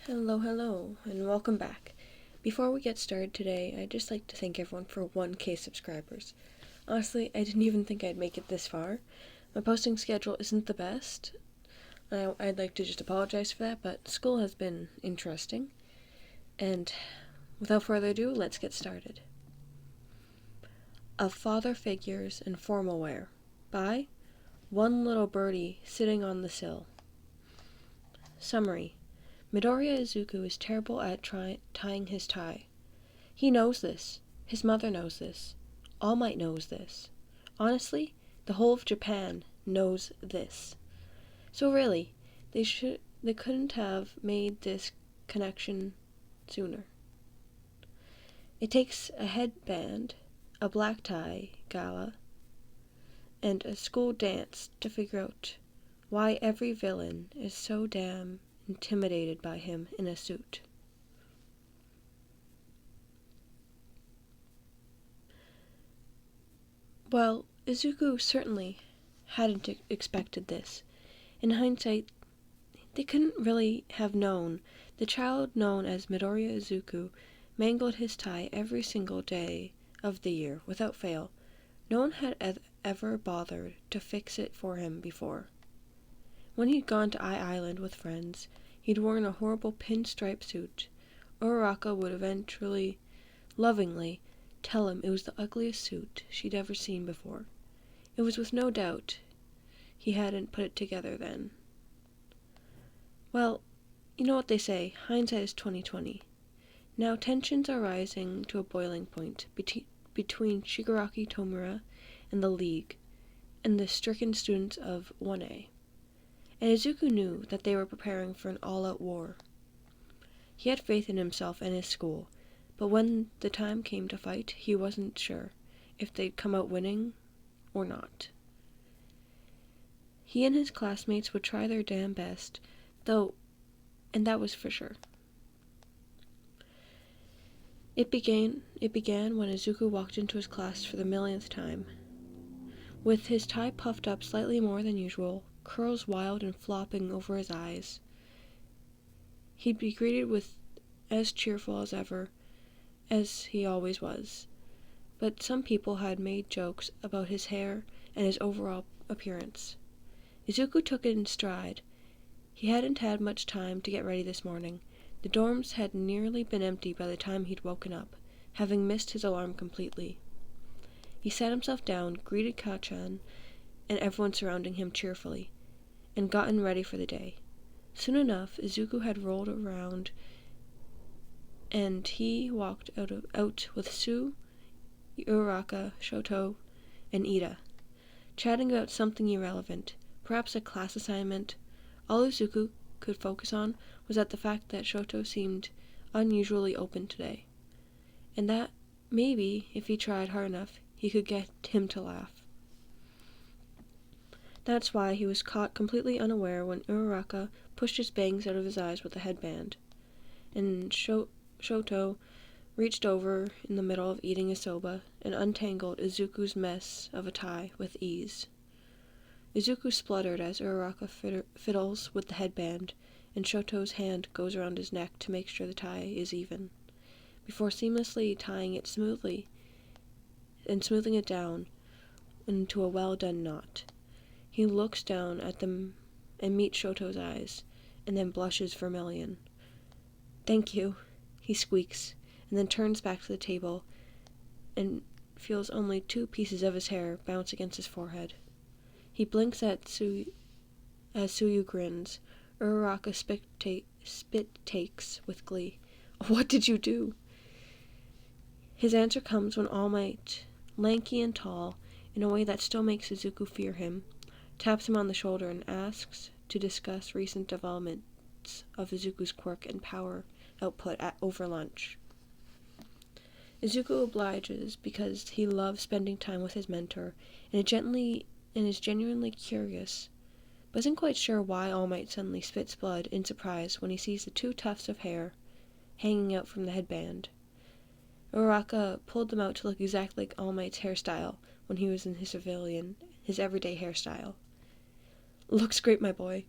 Hello, and welcome back. Before we get started today, I'd just like to thank everyone for 1K subscribers. Honestly, I didn't even think I'd make it this far. My posting schedule isn't the best. I'd like to just apologize for that, but school has been interesting. And without further ado, let's get started. Of Father Figures in Formal Wear by One Little Birdie Sitting on the Sill. Summary. Midoriya Izuku is terrible at tying his tie. He knows this. His mother knows this. All Might knows this. Honestly, the whole of Japan knows this. So really, they couldn't have made this connection sooner. It takes a headband, a black tie, Gala, and a school dance to figure out why every villain is so damn intimidated by him in a suit. Well, Izuku certainly hadn't expected this. In hindsight, they couldn't really have known. The child known as Midoriya Izuku mangled his tie every single day of the year, without fail. No one had ever bothered to fix it for him before. When he'd gone to Island with friends, he'd worn a horrible pinstripe suit. Uraraka would eventually, lovingly, tell him it was the ugliest suit she'd ever seen before. It was with no doubt he hadn't put it together then. Well, you know what they say, hindsight is 20/20. Now tensions are rising to a boiling point between Shigaraki Tomura and the League and the stricken students of 1A. And Izuku knew that they were preparing for an all-out war. He had faith in himself and his school, but when the time came to fight, he wasn't sure if they'd come out winning or not. He and his classmates would try their damn best, though, and that was for sure. It began when Izuku walked into his class for the millionth time. With his tie puffed up slightly more than usual, curls wild and flopping over his eyes, he'd be greeted with as cheerful as ever, as he always was. But some people had made jokes about his hair and his overall appearance. Izuku took it in stride. He hadn't had much time to get ready this morning. The dorms had nearly been empty by the time he'd woken up, having missed his alarm completely. He sat himself down, greeted Kachan and everyone surrounding him cheerfully, and gotten ready for the day. Soon enough, Izuku had rolled around, and he walked out with Sue, Uraraka, Shoto, and Ida, chatting about something irrelevant, perhaps a class assignment. All Izuku could focus on was the fact that Shoto seemed unusually open today, and that maybe, if he tried hard enough, he could get him to laugh. That's why he was caught completely unaware when Uraraka pushed his bangs out of his eyes with a headband, and Shoto reached over in the middle of eating a soba and untangled Izuku's mess of a tie with ease. Izuku spluttered as Uraraka fiddles with the headband, and Shoto's hand goes around his neck to make sure the tie is even, before seamlessly tying it smoothly and smoothing it down into a well-done knot. He looks down at them and meets Shoto's eyes, and then blushes vermilion. "Thank you," he squeaks, and then turns back to the table and feels only 2 pieces of his hair bounce against his forehead. He blinks at as Suyu grins. Uraraka spit takes with glee. "What did you do?" His answer comes when All Might, lanky and tall, in a way that still makes Izuku fear him, taps him on the shoulder and asks to discuss recent developments of Izuku's quirk and power output over lunch. Izuku obliges because he loves spending time with his mentor and is genuinely curious, but isn't quite sure why All Might suddenly spits blood in surprise when he sees the 2 tufts of hair hanging out from the headband. Uraraka pulled them out to look exactly like All Might's hairstyle when he was in his everyday hairstyle. "Looks great, my boy,"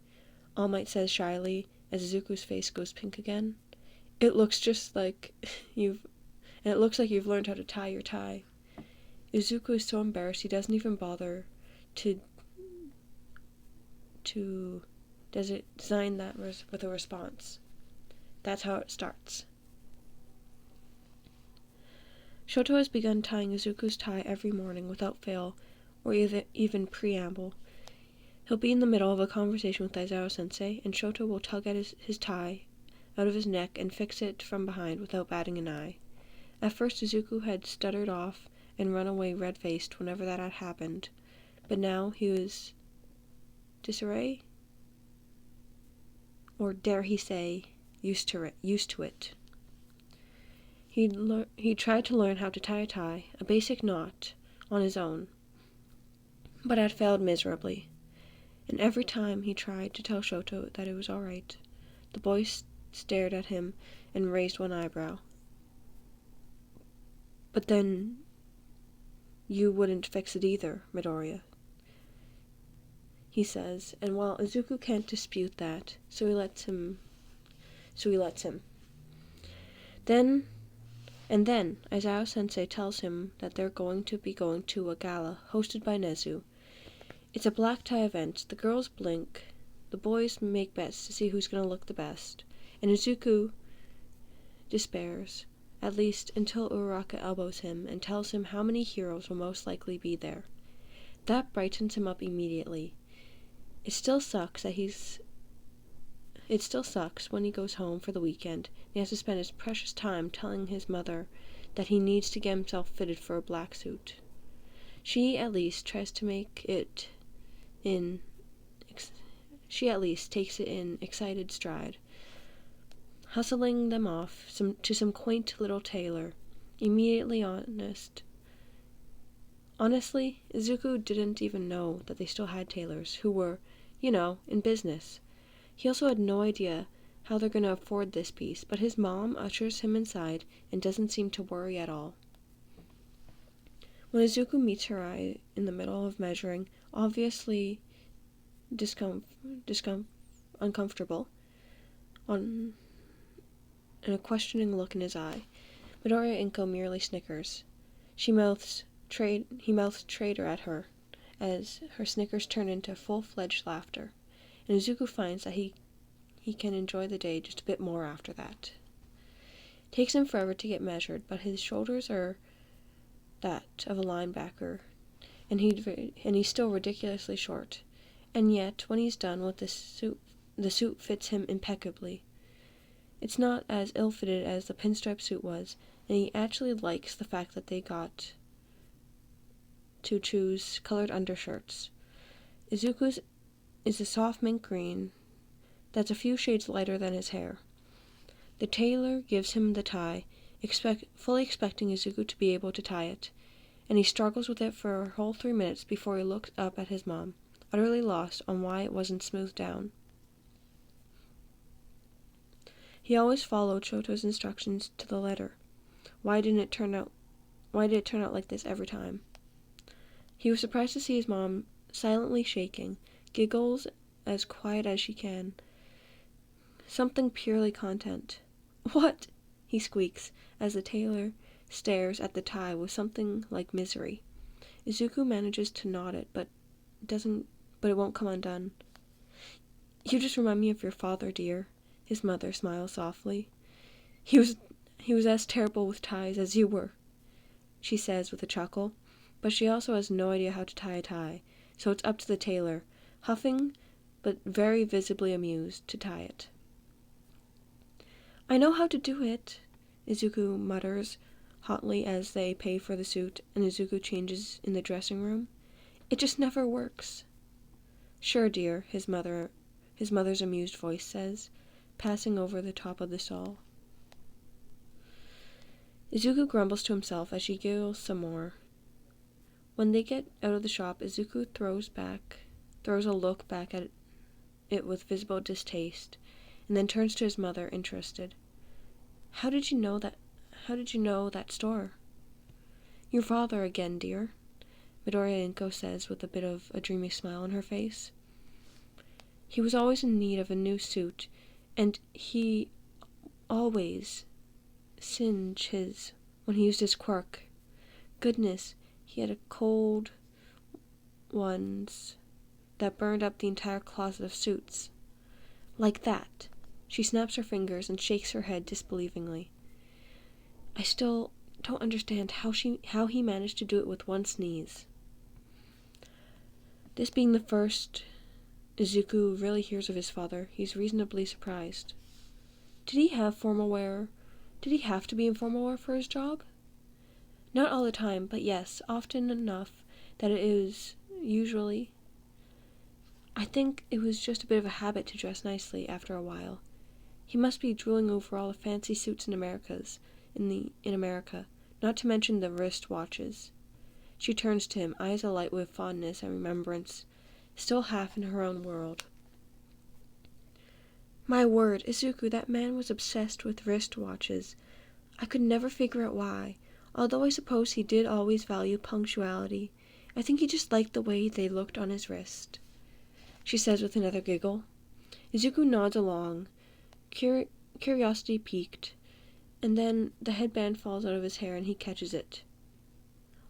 All Might says shyly as Izuku's face goes pink again. It looks like you've learned how to tie your tie. Izuku is so embarrassed he doesn't even bother to design that with a response. That's how it starts. Shoto has begun tying Izuku's tie every morning without fail or even preamble. He'll be in the middle of a conversation with Aizawa-sensei, and Shoto will tug at his tie out of his neck and fix it from behind without batting an eye. At first Izuku had stuttered off and run away red-faced whenever that had happened, but now he was disarray, or dare he say, used to it. He tried to learn how to tie a tie, a basic knot, on his own, but had failed miserably. And every time he tried to tell Shoto that it was all right, the boy stared at him and raised one eyebrow. But then, you wouldn't fix it either, Midoriya, he says, and while Izuku can't dispute that, so he lets him. Then Aizawa-sensei tells him that they're going to a gala hosted by Nezu. It's a black tie event. The girls blink, the boys make bets to see who's going to look the best, and Izuku despairs, at least until Uraraka elbows him and tells him how many heroes will most likely be there. That brightens him up immediately. It still sucks when he goes home for the weekend and he has to spend his precious time telling his mother that he needs to get himself fitted for a black suit. She at least takes it in excited stride, hustling them off to some quaint little tailor, immediately honest. Honestly, Izuku didn't even know that they still had tailors who were, in business. He also had no idea how they're going to afford this piece, but his mom ushers him inside and doesn't seem to worry at all. When Izuku meets her eye in the middle of measuring, obviously uncomfortable, and a questioning look in his eye, Midoriya Inko merely snickers. He mouths traitor at her, as her snickers turn into full-fledged laughter, and Izuku finds that he can enjoy the day just a bit more after that. It takes him forever to get measured, but his shoulders are that of a linebacker, and he's still ridiculously short. And yet, when he's done with the suit fits him impeccably. It's not as ill-fitted as the pinstripe suit was, and he actually likes the fact that they got to choose colored undershirts. Izuku's is a soft mint green that's a few shades lighter than his hair. The tailor gives him the tie, fully expecting Izuku to be able to tie it, and he struggles with it for a whole 3 minutes before he looks up at his mom, utterly lost on why it wasn't smoothed down. He always followed Shoto's instructions to the letter. Why did it turn out like this every time? He was surprised to see his mom silently shaking, giggles as quiet as she can. Something purely content. What? He squeaks, as the tailor stares at the tie with something like misery. Izuku manages to knot it, but it won't come undone. You just remind me of your father, dear. His mother smiles softly. He was as terrible with ties as you were, she says with a chuckle, but she also has no idea how to tie a tie, so it's up to the tailor, huffing but very visibly amused, to tie it. I know how to do it, Izuku mutters hotly as they pay for the suit and Izuku changes in the dressing room. It just never works. Sure, dear, his mother's amused voice says, passing over the top of the stall. Izuku grumbles to himself as she giggles some more. When they get out of the shop, Izuku throws a look back at it with visible distaste, and then turns to his mother, interested. How did you know that store? Your father again, dear, Midoriya Inko says with a bit of a dreamy smile on her face. He was always in need of a new suit, and he always singed his when he used his quirk. Goodness, he had a cold ones that burned up the entire closet of suits. Like that. She snaps her fingers and shakes her head disbelievingly. I still don't understand how he managed to do it with one sneeze. This being the first Izuku really hears of his father, he's reasonably surprised. Did he have formal wear? Did he have to be in formal wear for his job? Not all the time, but yes, often enough that it is usually. I think it was just a bit of a habit to dress nicely after a while. He must be drooling over all the fancy suits in America, not to mention the wrist watches. She turns to him, eyes alight with fondness and remembrance, still half in her own world. My word, Izuku, that man was obsessed with wrist watches. I could never figure out why, although I suppose he did always value punctuality. I think he just liked the way they looked on his wrist, she says with another giggle. Izuku nods along, curiosity piqued, and then the headband falls out of his hair and he catches it.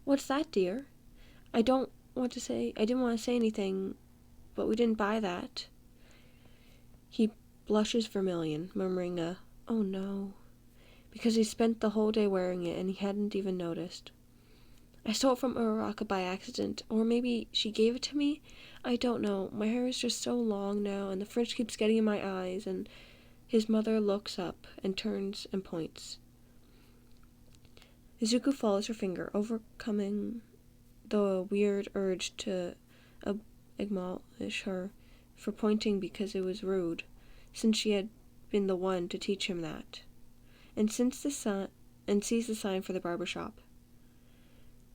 What's that, dear? I didn't want to say anything, but we didn't buy that. He blushes vermilion, murmuring oh no, because he spent the whole day wearing it and he hadn't even noticed. I stole it from Uraraka by accident, or maybe she gave it to me? I don't know. My hair is just so long now, and the fringe keeps getting in my eyes, and his mother looks up and turns and points. Izuku follows her finger, overcoming the weird urge to acknowledge her for pointing because it was rude, since she had been the one to teach him that, and sees the sign for the barber shop.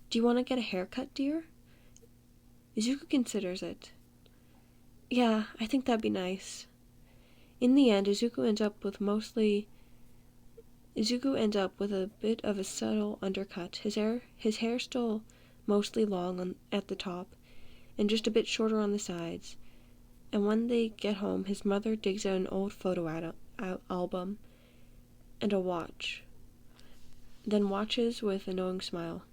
Do you want to get a haircut, dear? Izuku considers it. Yeah, I think that'd be nice. In the end, Izuku ends up with a bit of a subtle undercut. His hair still mostly long at the top, and just a bit shorter on the sides. And when they get home, his mother digs out an old photo album and a watch, then watches with a knowing smile.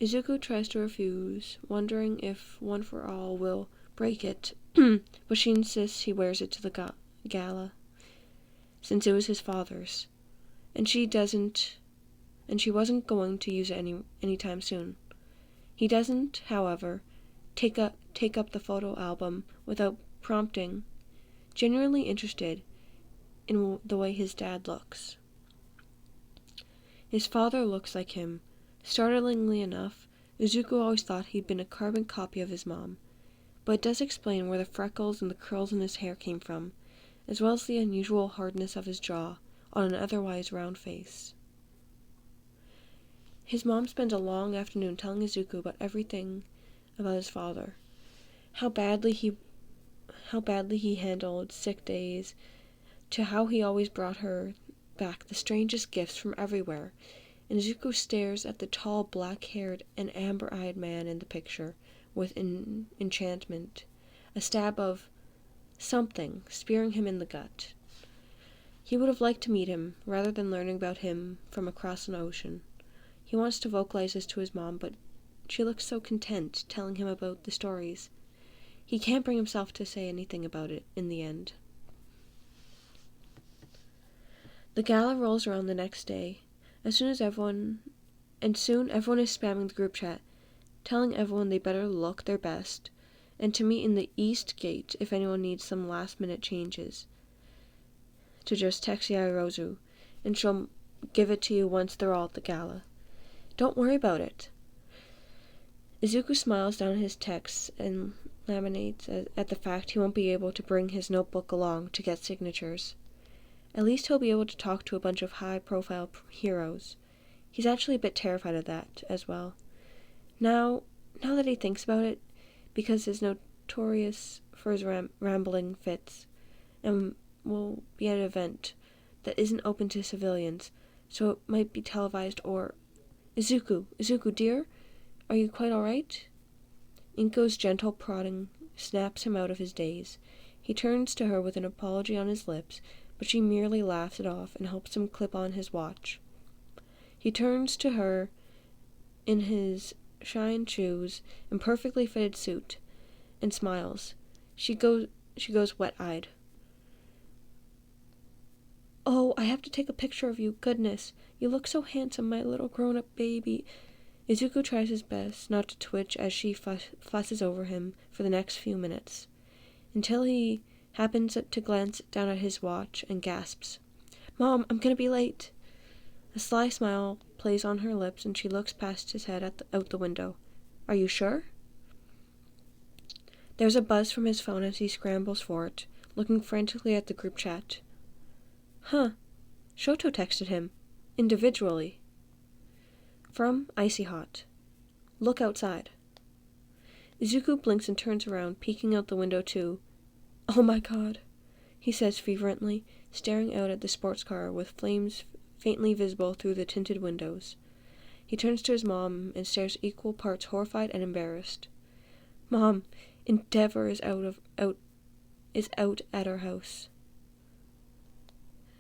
Izuku tries to refuse, wondering if One for All will break it, but she insists he wears it to the gala, since it was his father's, and she wasn't going to use it anytime soon. He doesn't, however, take up the photo album without prompting, genuinely interested in the way his dad looks. His father looks like him. Startlingly enough, Izuku always thought he'd been a carbon copy of his mom, but it does explain where the freckles and the curls in his hair came from, as well as the unusual hardness of his jaw on an otherwise round face. His mom spends a long afternoon telling Izuku about everything about his father, how badly he handled sick days, to how he always brought her back the strangest gifts from everywhere, and Izuku stares at the tall, black-haired and amber-eyed man in the picture with enchantment, a stab of something spearing him in the gut. He would have liked to meet him, rather than learning about him from across an ocean. He wants to vocalize this to his mom, but she looks so content telling him about the stories. He can't bring himself to say anything about it in the end. The gala rolls around the next day. Soon everyone is spamming the group chat, telling everyone they better look their best, and to meet in the East Gate if anyone needs some last-minute changes. To just text Yairozu, and she'll give it to you once they're all at the gala. Don't worry about it. Izuku smiles down his texts and laminates at the fact he won't be able to bring his notebook along to get signatures. At least he'll be able to talk to a bunch of high-profile heroes. He's actually a bit terrified of that, as well. Now that he thinks about it, because he's notorious for his rambling fits, and will be at an event that isn't open to civilians, so it might be televised or... Izuku, dear? Are you quite all right? Inko's gentle prodding snaps him out of his daze. He turns to her with an apology on his lips, but she merely laughs it off and helps him clip on his watch. He turns to her in his shine shoes and perfectly fitted suit and smiles. She goes wet-eyed. "Oh, I have to take a picture of you. Goodness, you look so handsome, my little grown-up baby." Izuku tries his best not to twitch as she fusses over him for the next few minutes, until he happens to glance down at his watch and gasps, "Mom, I'm gonna be late." A sly smile plays on her lips and she looks past his head out the window. "Are you sure?" There's a buzz from his phone as he scrambles for it, looking frantically at the group chat. Shoto texted him. Individually. From Icy Hot. "Look outside." Izuku blinks and turns around, peeking out the window too. "Oh my god," he says fervently, staring out at the sports car with flames faintly visible through the tinted windows. He turns to his mom and stares equal parts horrified and embarrassed. "Mom, Endeavor is out at our house."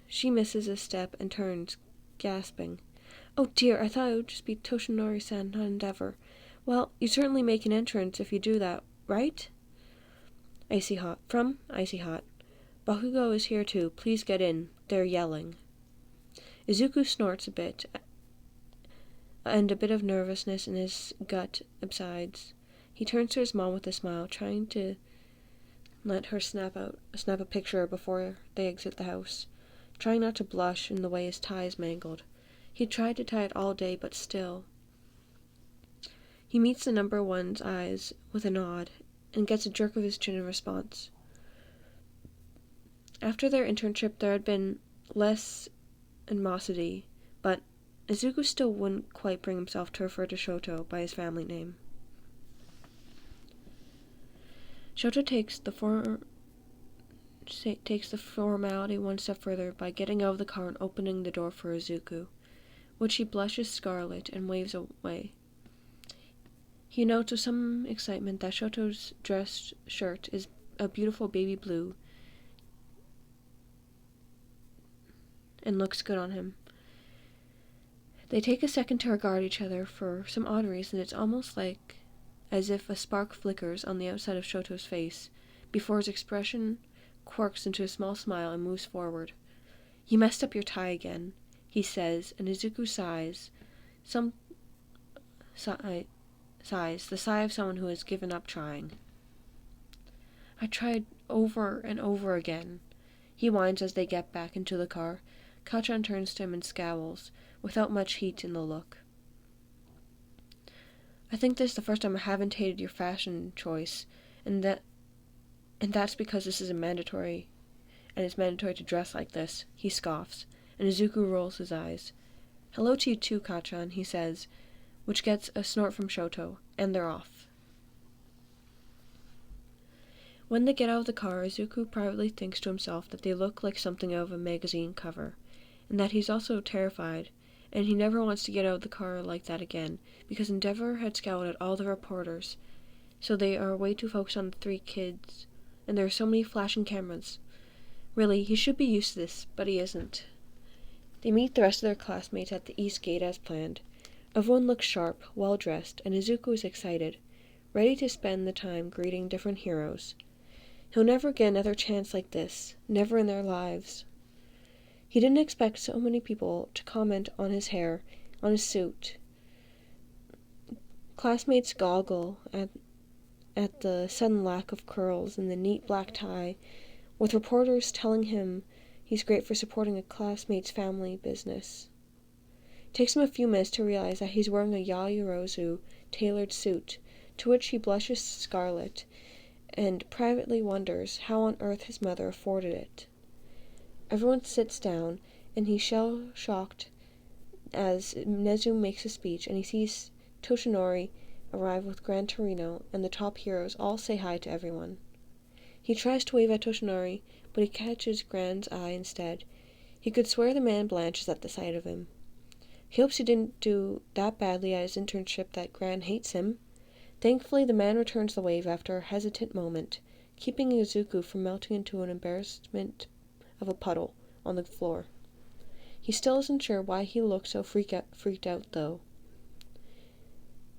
She misses a step and turns, gasping. "Oh dear, I thought it would just be Toshinori-san, not Endeavor. Well, you certainly make an entrance if you do that, right?" Icy Hot. From Icy Hot. "Bakugo is here too. Please get in. They're yelling." Izuku snorts a bit, and a bit of nervousness in his gut subsides. He turns to his mom with a smile, trying to let her snap a picture before they exit the house, trying not to blush in the way his tie is mangled. He tried to tie it all day, but still. He meets the number one's eyes with a nod, and gets a jerk of his chin in response. After their internship, there had been less animosity, but Izuku still wouldn't quite bring himself to refer to Shoto by his family name. Shoto takes the formality one step further by getting out of the car and opening the door for Izuku, which he blushes scarlet and waves away. He notes with some excitement that Shoto's dress shirt is a beautiful baby blue and looks good on him. They take a second to regard each other. For some odd reason, it's almost as if a spark flickers on the outside of Shoto's face, before his expression quirks into a small smile and moves forward. "You messed up your tie again," he says, and Izuku sighs. The sigh of someone who has given up trying. "I tried over and over again," he whines as they get back into the car. Kachan turns to him and scowls, without much heat in the look. "I think this is the first time I haven't hated your fashion choice, and that's because this is mandatory to dress like this," he scoffs, and Izuku rolls his eyes. "Hello to you too, Kachan," he says, which gets a snort from Shoto, and they're off. When they get out of the car, Izuku privately thinks to himself that they look like something out of a magazine cover, and that he's also terrified, and he never wants to get out of the car like that again, because Endeavor had scowled at all the reporters, so they are way too focused on the 3 kids, and there are so many flashing cameras. Really, he should be used to this, but he isn't. They meet the rest of their classmates at the East Gate as planned. Everyone looks sharp, well-dressed, and Izuku is excited, ready to spend the time greeting different heroes. He'll never get another chance like this, never in their lives. He didn't expect so many people to comment on his hair, on his suit. Classmates goggle at the sudden lack of curls and the neat black tie, with reporters telling him he's great for supporting a classmate's family business. It takes him a few minutes to realize that he's wearing a Yayorozu tailored suit, to which he blushes scarlet, and privately wonders how on earth his mother afforded it. Everyone sits down, and he's shell-shocked as Nezu makes a speech, and he sees Toshinori arrive with Gran Torino, and the top heroes all say hi to everyone. He tries to wave at Toshinori, but he catches Gran's eye instead. He could swear the man blanches at the sight of him. He hopes he didn't do that badly at his internship that Gran hates him. Thankfully, the man returns the wave after a hesitant moment, keeping Izuku from melting into an embarrassment of a puddle on the floor. He still isn't sure why he looked so freaked out, though.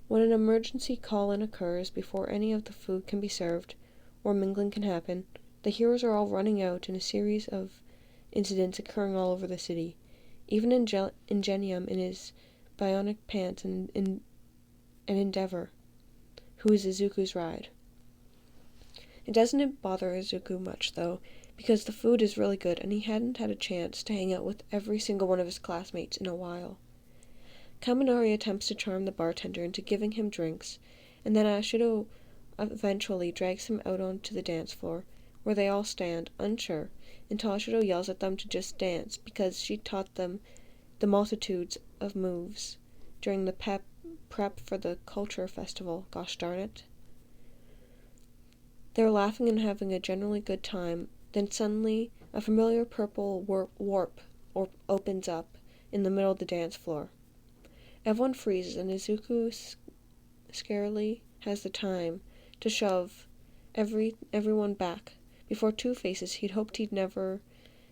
When an emergency call-in occurs before any of the food can be served, or mingling can happen, the heroes are all running out in a series of incidents occurring all over the city. Even Ingenium in his bionic pants and Endeavor, who is Izuku's ride. It doesn't bother Izuku much, though, because the food is really good and he hadn't had a chance to hang out with every single one of his classmates in a while. Kaminari attempts to charm the bartender into giving him drinks, and then Ashido eventually drags him out onto the dance floor, where they all stand, unsure, until Ashido yells at them to just dance because she taught them the multitudes of moves during the prep for the culture festival. Gosh darn it. They're laughing and having a generally good time, then suddenly a familiar purple warp opens up in the middle of the dance floor. Everyone freezes, and Izuku scarcely has the time to shove everyone back before two faces he'd hoped he'd never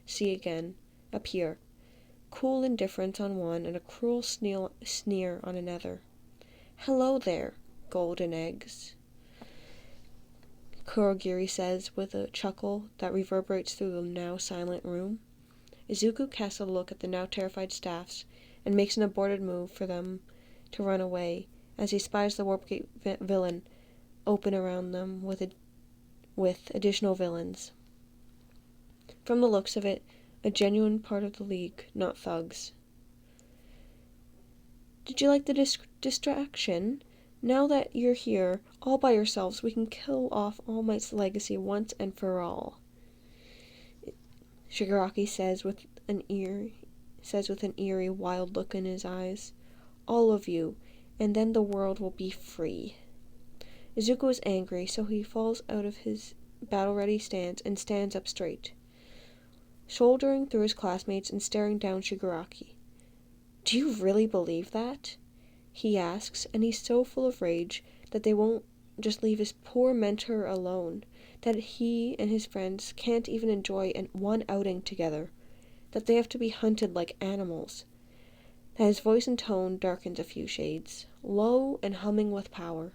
see again appear. Cool indifference on one and a cruel sneer on another. "Hello there, golden eggs," Kurogiri says with a chuckle that reverberates through the now silent room. Izuku casts a look at the now terrified staffs and makes an aborted move for them to run away as he spies the Warp Gate villain open around them with additional villains. From the looks of it, a genuine part of the League, not thugs. "Did you like the distraction? Now that you're here, all by yourselves, we can kill off All Might's legacy once and for all," Shigaraki says with an eerie, wild look in his eyes. "All of you, and then the world will be free." Izuku is angry, so he falls out of his battle-ready stance and stands up straight, shouldering through his classmates and staring down Shigaraki. "Do you really believe that?" he asks, and he's so full of rage that they won't just leave his poor mentor alone, that he and his friends can't even enjoy one outing together, that they have to be hunted like animals, that his voice and tone darkens a few shades, low and humming with power.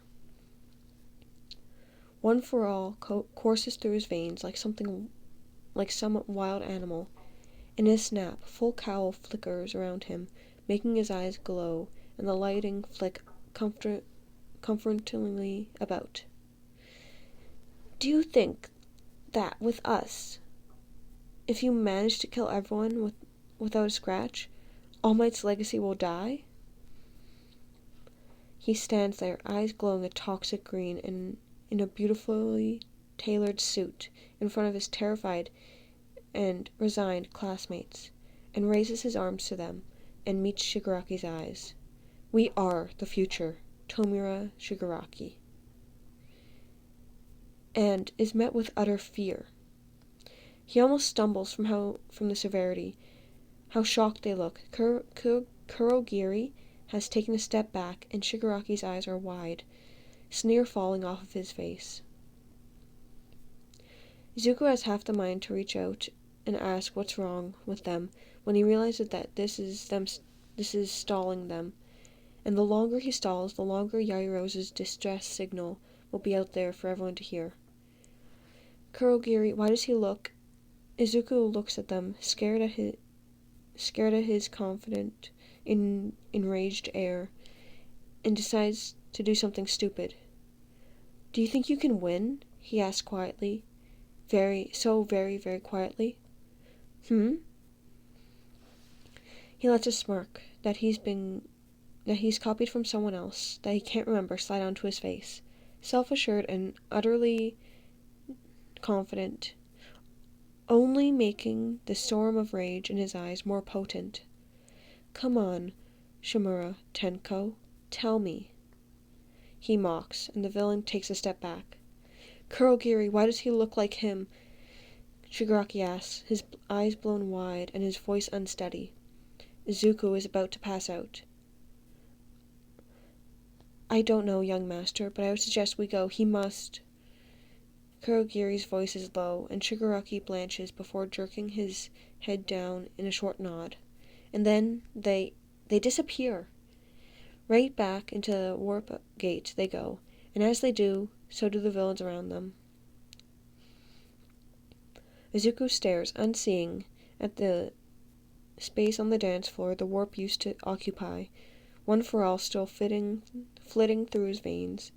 One for all courses through his veins like some wild animal. In a snap, full cowl flickers around him, making his eyes glow, and the lighting flick comfortingly about. "Do you think that with us, if you manage to kill everyone without a scratch, All Might's legacy will die?" He stands there, eyes glowing a toxic green, and in a beautifully tailored suit, in front of his terrified and resigned classmates, and raises his arms to them, and meets Shigaraki's eyes. "We are the future, Tomura Shigaraki," and is met with utter fear. He almost stumbles from the severity, how shocked they look. Kurogiri has taken a step back, and Shigaraki's eyes are wide, sneer falling off of his face. Izuku has half the mind to reach out and ask what's wrong with them when he realizes that this is stalling them, and the longer he stalls, the longer Yairo's distress signal will be out there for everyone to hear. "Kurogiri, why does he look?" Izuku looks at them, scared at his confident, enraged air, and decides to do something stupid. "Do you think you can win?" he asks quietly. Very, very quietly. He lets a smirk that he's copied from someone else, that he can't remember, slide onto his face. Self-assured and utterly confident, only making the storm of rage in his eyes more potent. "Come on, Shimura Tenko, tell me." He mocks, and the villain takes a step back. "Kurogiri, why does he look like him?" Shigaraki asks, his eyes blown wide and his voice unsteady. Izuku is about to pass out. "I don't know, young master, but I would suggest we go. He must..." Kurogiri's voice is low, and Shigaraki blanches before jerking his head down in a short nod. And then they disappear. Right back into the warp gate they go, and as they do, so do the villains around them. Izuku stares, unseeing, at the space on the dance floor the warp used to occupy, one for all still flitting through his veins,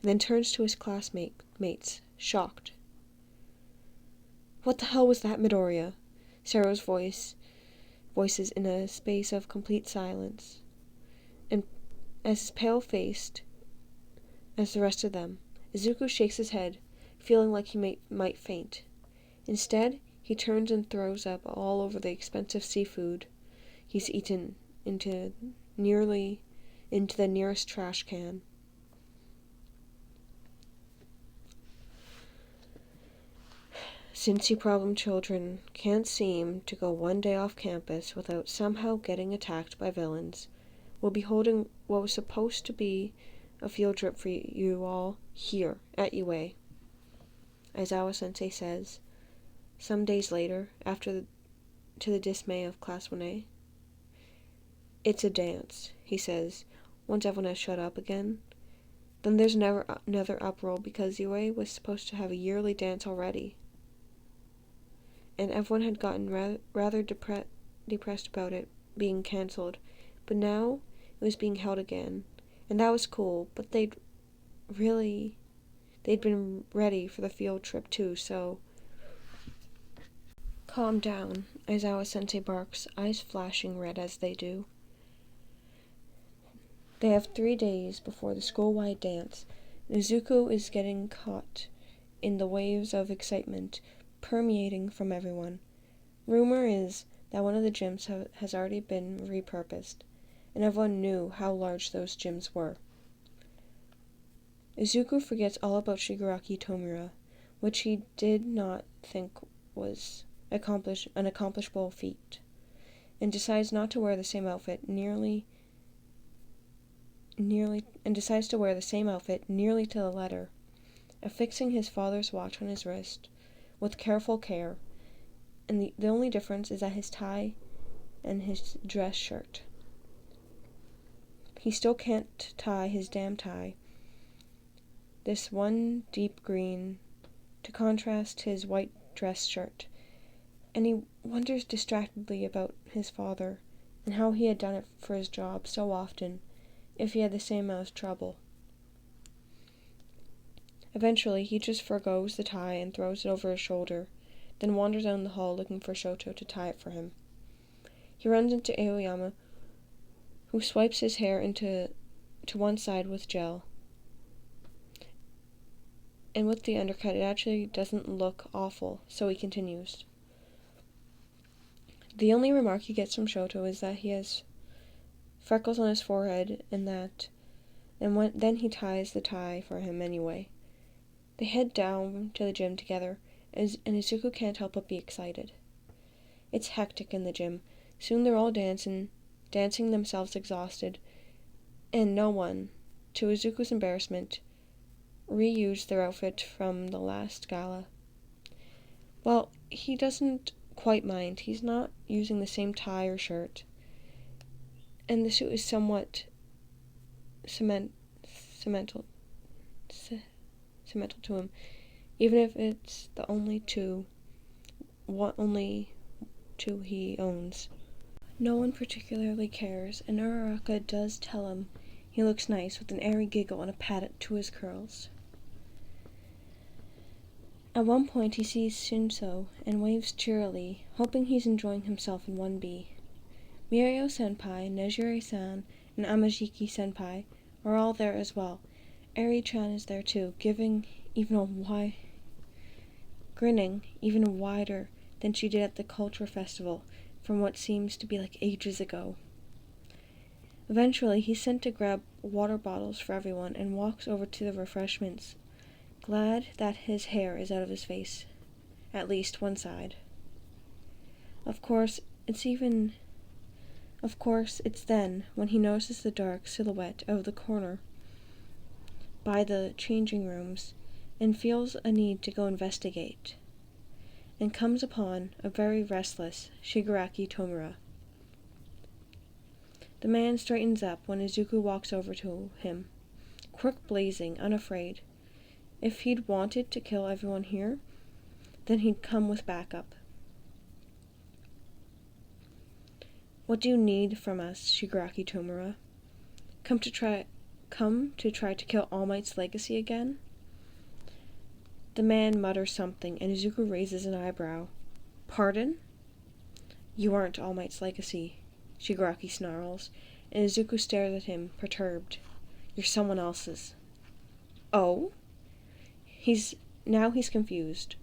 and then turns to his classmates, shocked. "What the hell was that, Midoriya?" Sero's voices in a space of complete silence, and as pale-faced as the rest of them. Izuku shakes his head, feeling like he might faint. Instead, he turns and throws up all over the expensive seafood he's eaten into the nearest trash can. Since you problem children can't seem to go one day off campus without somehow getting attacked by villains, we'll be holding what was supposed to be a field trip for you all here at UA, Aizawa-sensei says, some days later, to the dismay of Class 1A. "It's a dance," he says, once everyone has shut up again. Then there's another uproar because UA was supposed to have a yearly dance already, and everyone had gotten rather depressed about it being cancelled, but now it was being held again, and that was cool, but they'd been ready for the field trip too, so... "Calm down," Aizawa-sensei barks, eyes flashing red as they do. They have 3 days before the school-wide dance, and Izuku is getting caught in the waves of excitement permeating from everyone. Rumor is that one of the gyms has already been repurposed, and everyone knew how large those gyms were. Izuku forgets all about Shigaraki Tomura, which he did not think was an accomplishable feat, and decides to wear the same outfit nearly to the letter, affixing his father's watch on his wrist with careful care, and the only difference is that his tie and his dress shirt. He still can't tie his damn tie, this one deep green, to contrast his white dress shirt, and he wonders distractedly about his father and how he had done it for his job so often if he had the same amount of trouble. Eventually, he just forgoes the tie and throws it over his shoulder, then wanders down the hall looking for Shoto to tie it for him. He runs into Aoyama, who swipes his hair to one side with gel. And with the undercut, it actually doesn't look awful, so he continues. The only remark he gets from Shoto is that he has freckles on his forehead then he ties the tie for him anyway. They head down to the gym together, and Izuku can't help but be excited. It's hectic in the gym. Soon they're all dancing themselves exhausted, and no one, to Izuku's embarrassment, reused their outfit from the last gala. Well, he doesn't quite mind. He's not using the same tie or shirt, and the suit is somewhat cemental to him, even if it's the only two he owns. No one particularly cares, and Uraraka does tell him he looks nice with an airy giggle and a pat to his curls. At one point he sees Shinso and waves cheerily, hoping he's enjoying himself in 1B. Mirio-senpai, Nejire-san, and Amajiki-senpai are all there as well. Eri-chan is there too, grinning even wider than she did at the culture festival, from what seems to be like ages ago. Eventually, he's sent to grab water bottles for everyone and walks over to the refreshments, glad that his hair is out of his face, at least one side. Of course, it's then when he notices the dark silhouette out of the corner by the changing rooms and feels a need to go investigate, and comes upon a very restless Shigaraki Tomura. The man straightens up when Izuku walks over to him, quirk blazing, unafraid. If he'd wanted to kill everyone here, then he'd come with backup. What do you need from us, Shigaraki Tomura? Come to try to kill All Might's legacy again? The man mutters something, and Izuku raises an eyebrow. Pardon? You aren't All Might's legacy, Shigaraki snarls, and Izuku stares at him, perturbed. You're someone else's. Oh? He's confused.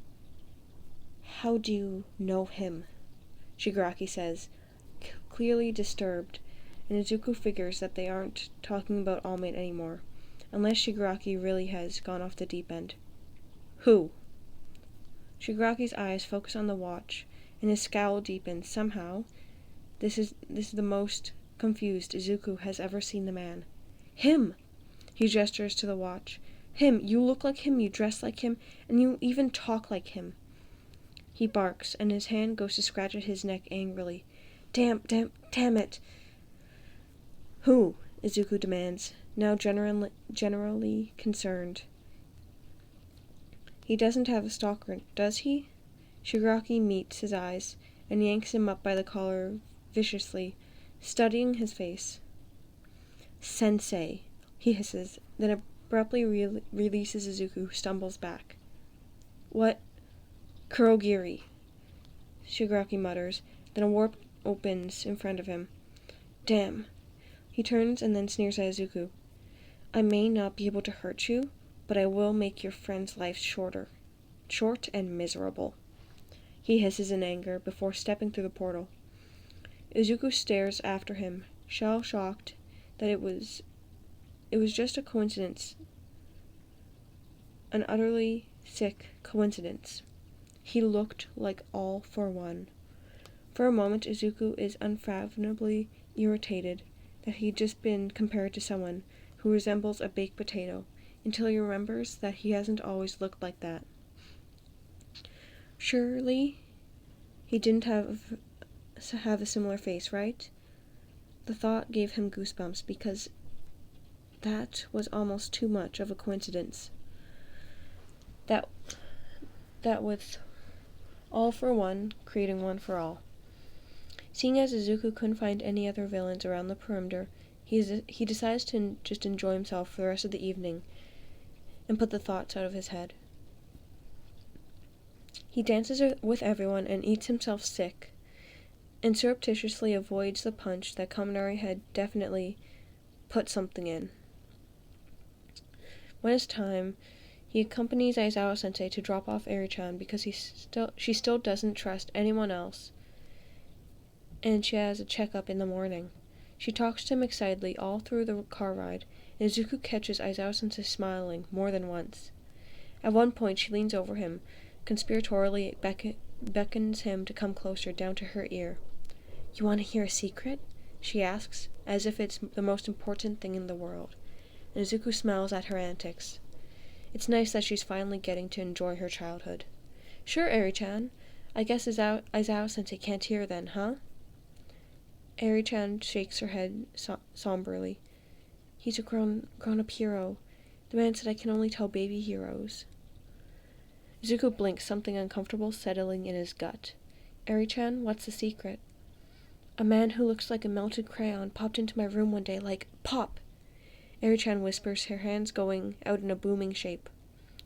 How do you know him? Shigaraki says, clearly disturbed, and Izuku figures that they aren't talking about All Might anymore, unless Shigaraki really has gone off the deep end. Who? Shigaraki's eyes focus on the watch, and his scowl deepens. Somehow, this is the most confused Izuku has ever seen the man. Him! He gestures to the watch. Him! You look like him, you dress like him, and you even talk like him. He barks, and his hand goes to scratch at his neck angrily. Damn it! Who? Izuku demands, now generally concerned. He doesn't have a stalker, does he? Shigaraki meets his eyes, and yanks him up by the collar viciously, studying his face. Sensei, he hisses, then abruptly releases Izuku, who stumbles back. What? Kurogiri, Shigaraki mutters, then a warp opens in front of him. Damn. He turns and then sneers at Izuku. I may not be able to hurt you, but I will make your friend's life short and miserable. He hisses in anger before stepping through the portal. Izuku stares after him, shell-shocked that it was just a coincidence, an utterly sick coincidence. He looked like All for One. For a moment, Izuku is unfathomably irritated that he'd just been compared to someone who resembles a baked potato, until he remembers that he hasn't always looked like that. Surely he didn't have a similar face, right? The thought gave him goosebumps, because that was almost too much of a coincidence. That with All for One creating One for All. Seeing as Izuku couldn't find any other villains around the perimeter, he decides to just enjoy himself for the rest of the evening and put the thoughts out of his head. He dances with everyone and eats himself sick, and surreptitiously avoids the punch that Kaminari had definitely put something in. When it's time, he accompanies Aizawa-sensei to drop off Eri-chan because she still doesn't trust anyone else, and she has a checkup in the morning. She talks to him excitedly all through the car ride, and Izuku catches Aizawa-sensei smiling more than once. At one point, she leans over him, conspiratorially beckons him to come closer down to her ear. You want to hear a secret? She asks, as if it's the most important thing in the world, and Izuku smiles at her antics. It's nice that she's finally getting to enjoy her childhood. Sure, Eri-chan. I guess Aizawa-sensei can't hear then, huh? Eri-chan shakes her head somberly. He's a grown-up hero. The man said I can only tell baby heroes. Izuku blinks, something uncomfortable settling in his gut. Eri-chan, what's the secret? A man who looks like a melted crayon popped into my room one day, like, pop! Eri-chan whispers, her hands going out in a booming shape.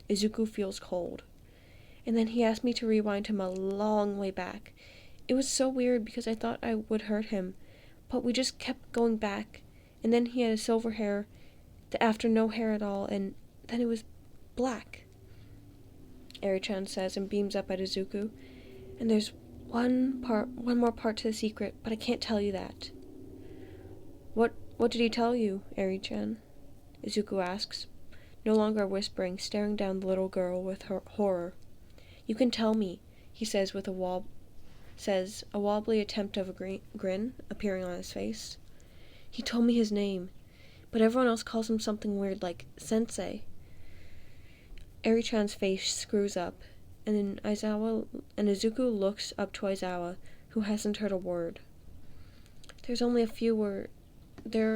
Izuku feels cold. And then he asked me to rewind him a long way back. It was so weird because I thought I would hurt him, but we just kept going back, and then he had a silver hair, after no hair at all, and then it was black. Eri-chan says and beams up at Izuku. And there's one more part to the secret, but I can't tell you that. What did he tell you, Eri-chan? Izuku asks, no longer whispering, staring down the little girl with horror. You can tell me, he says with a wobbly attempt of a grin appearing on his face. He told me his name, but everyone else calls him something weird like Sensei. Eri-chan's face screws up, and Izuku looks up to Aizawa, who hasn't heard a word. There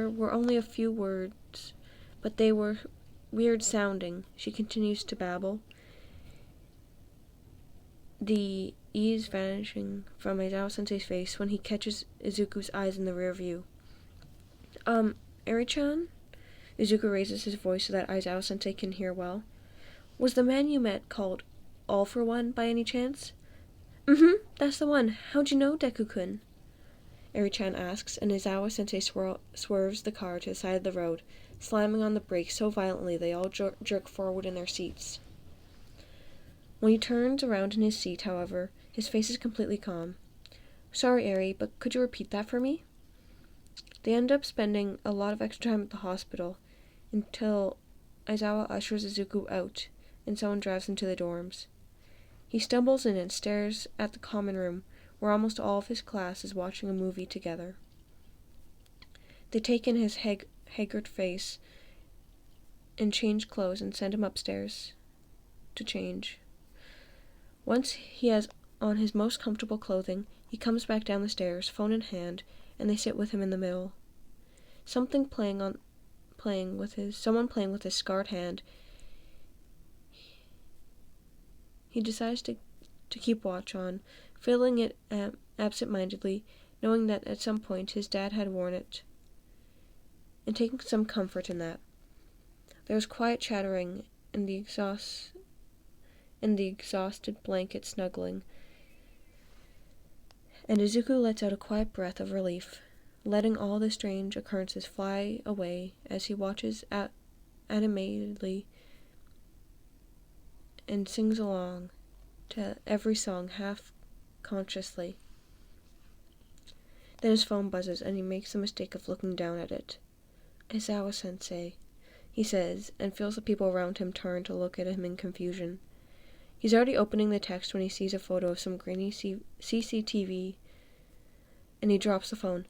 were only a few words, but they were weird sounding. She continues to babble, the ease vanishing from Aizawa-sensei's face when he catches Izuku's eyes in the rear view. Eri-chan? Izuku raises his voice so that Aizawa-sensei can hear well. Was the man you met called All for One by any chance? Mm-hmm, that's the one. How'd you know, Deku-kun? Eri-chan asks, and Aizawa-sensei swerves the car to the side of the road, slamming on the brakes so violently they all jerk forward in their seats. When he turns around in his seat, however, his face is completely calm. Sorry, Eri, but could you repeat that for me? They end up spending a lot of extra time at the hospital until Aizawa ushers Izuku out and someone drives him to the dorms. He stumbles in and stares at the common room where almost all of his class is watching a movie together. They take in his haggard face and change clothes and send him upstairs to change. Once he has on his most comfortable clothing, he comes back down the stairs, phone in hand, and they sit with him in the middle. Someone playing with his scarred hand. He decides to keep watch on, fiddling it absent-mindedly, knowing that at some point his dad had worn it, and taking some comfort in that. There was quiet chattering and the exhausted blanket snuggling, and Izuku lets out a quiet breath of relief, letting all the strange occurrences fly away as he watches animatedly and sings along to every song half-consciously. Then his phone buzzes, and he makes the mistake of looking down at it. Aizawa-sensei, he says, and feels the people around him turn to look at him in confusion. He's already opening the text when he sees a photo of some grainy CCTV, and he drops the phone.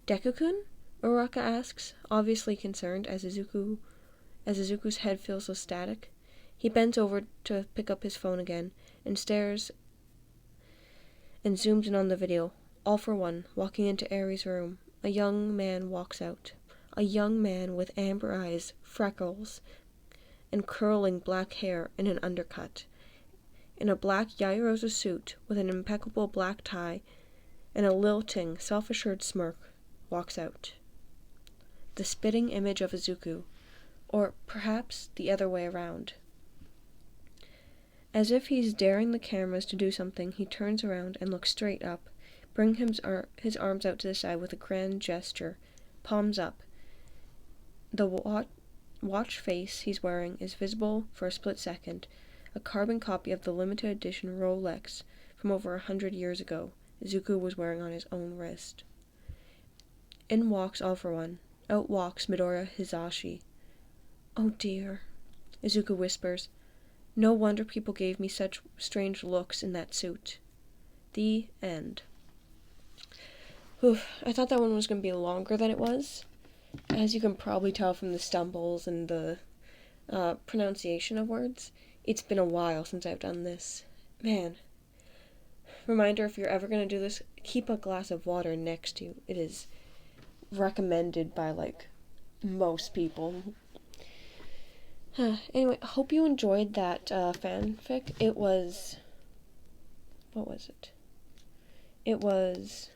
Deku-kun? Uraraka asks, obviously concerned as Izuku's head feels so static. He bends over to pick up his phone again, and stares and zooms in on the video. All for One, walking into Eri's room. A young man walks out. A young man with amber eyes, freckles, and curling black hair in an undercut. In a black Yaoyorozu suit with an impeccable black tie and a lilting, self-assured smirk, walks out. The spitting image of Izuku, or perhaps the other way around. As if he's daring the cameras to do something, he turns around and looks straight up, bringing his arms out to the side with a grand gesture, palms up. The watch face he's wearing is visible for a split second, a carbon copy of the limited edition Rolex from over 100 years ago Izuku was wearing on his own wrist. In walks All for One. Out walks Midoriya Hizashi. Oh dear, Izuku whispers. No wonder people gave me such strange looks in that suit. The end. I thought that one was going to be longer than it was. As you can probably tell from the stumbles and the pronunciation of words, it's been a while since I've done this. Man. Reminder, if you're ever going to do this, keep a glass of water next to you. It is recommended by, most people. Anyway, hope you enjoyed that fanfic. It was... What was it? It was...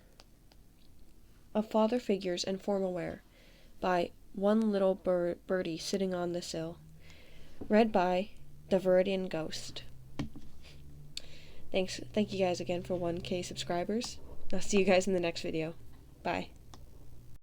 A Father Figures and Formal Wear by One Little Birdie Sitting on the Sill. Read by The Viridian Ghost. Thank you guys again for 1K subscribers. I'll see you guys in the next video. Bye.